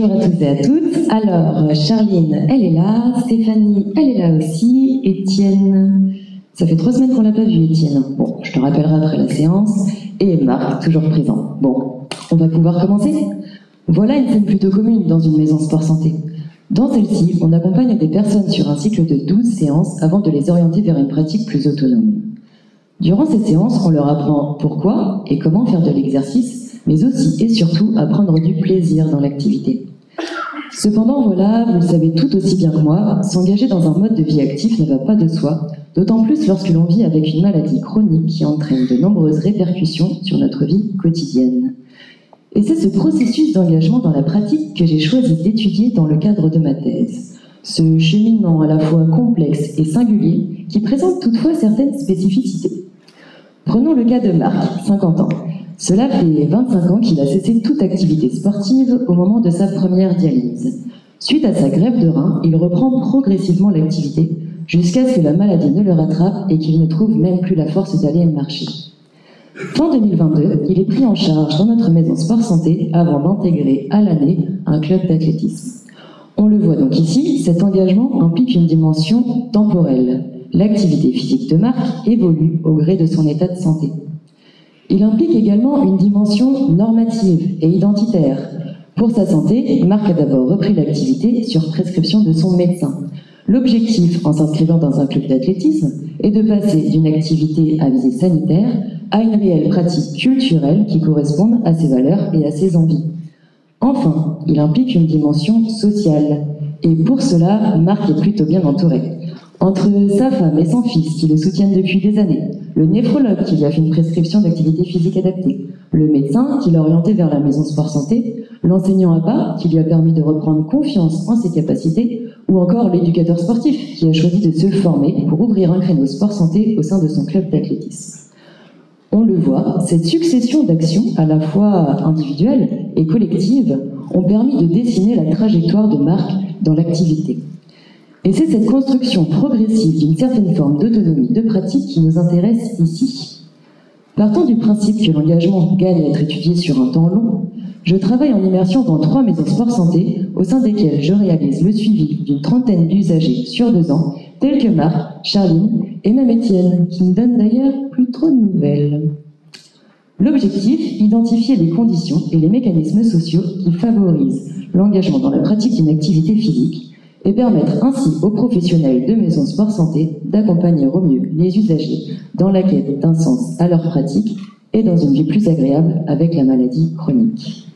Bonjour à tous et à toutes. Alors, Charline, elle est là, Stéphanie, elle est là aussi, Étienne, ça fait 3 semaines qu'on l'a pas vu, Étienne. Bon, je te rappellerai après la séance, et Marc, toujours présent. Bon, on va pouvoir commencer. Voilà une scène plutôt commune dans une maison sport santé. Dans celle-ci, on accompagne des personnes sur un cycle de 12 séances avant de les orienter vers une pratique plus autonome. Durant ces séances, on leur apprend pourquoi et comment faire de l'exercice, mais aussi et surtout à prendre du plaisir dans l'activité. Cependant, voilà, vous le savez tout aussi bien que moi, s'engager dans un mode de vie actif ne va pas de soi, d'autant plus lorsque l'on vit avec une maladie chronique qui entraîne de nombreuses répercussions sur notre vie quotidienne. Et c'est ce processus d'engagement dans la pratique que j'ai choisi d'étudier dans le cadre de ma thèse. Ce cheminement à la fois complexe et singulier qui présente toutefois certaines spécificités. Prenons le cas de Marc, 50 ans. Cela fait 25 ans qu'il a cessé toute activité sportive au moment de sa première dialyse. Suite à sa greffe de rein, il reprend progressivement l'activité jusqu'à ce que la maladie ne le rattrape et qu'il ne trouve même plus la force d'aller marcher. Fin 2022, il est pris en charge dans notre maison sport santé avant d'intégrer à l'année un club d'athlétisme. On le voit donc ici, cet engagement implique une dimension temporelle. L'activité physique de Marc évolue au gré de son état de santé. Il implique également une dimension normative et identitaire. Pour sa santé, Marc a d'abord repris l'activité sur prescription de son médecin. L'objectif, en s'inscrivant dans un club d'athlétisme, est de passer d'une activité à visée sanitaire à une réelle pratique culturelle qui corresponde à ses valeurs et à ses envies. Enfin, il implique une dimension sociale. Et pour cela, Marc est plutôt bien entouré. Entre sa femme et son fils qui le soutiennent depuis des années, le néphrologue qui lui a fait une prescription d'activité physique adaptée, le médecin qui l'a orienté vers la maison sport santé, l'enseignant à part qui lui a permis de reprendre confiance en ses capacités, ou encore l'éducateur sportif qui a choisi de se former pour ouvrir un créneau sport santé au sein de son club d'athlétisme. On le voit, cette succession d'actions, à la fois individuelles et collectives, ont permis de dessiner la trajectoire de Marc dans l'activité. Et c'est cette construction progressive d'une certaine forme d'autonomie de pratique qui nous intéresse ici. Partant du principe que l'engagement gagne à être étudié sur un temps long, je travaille en immersion dans 3 maisons sport santé, au sein desquelles je réalise le suivi d'une trentaine d'usagers sur 2 ans, tels que Marc, Charline et même Étienne, qui ne donne d'ailleurs plus trop de nouvelles. L'objectif, identifier les conditions et les mécanismes sociaux qui favorisent l'engagement dans la pratique d'une activité physique, et permettre ainsi aux professionnels de maisons sport santé d'accompagner au mieux les usagers dans la quête d'un sens à leur pratique et dans une vie plus agréable avec la maladie chronique.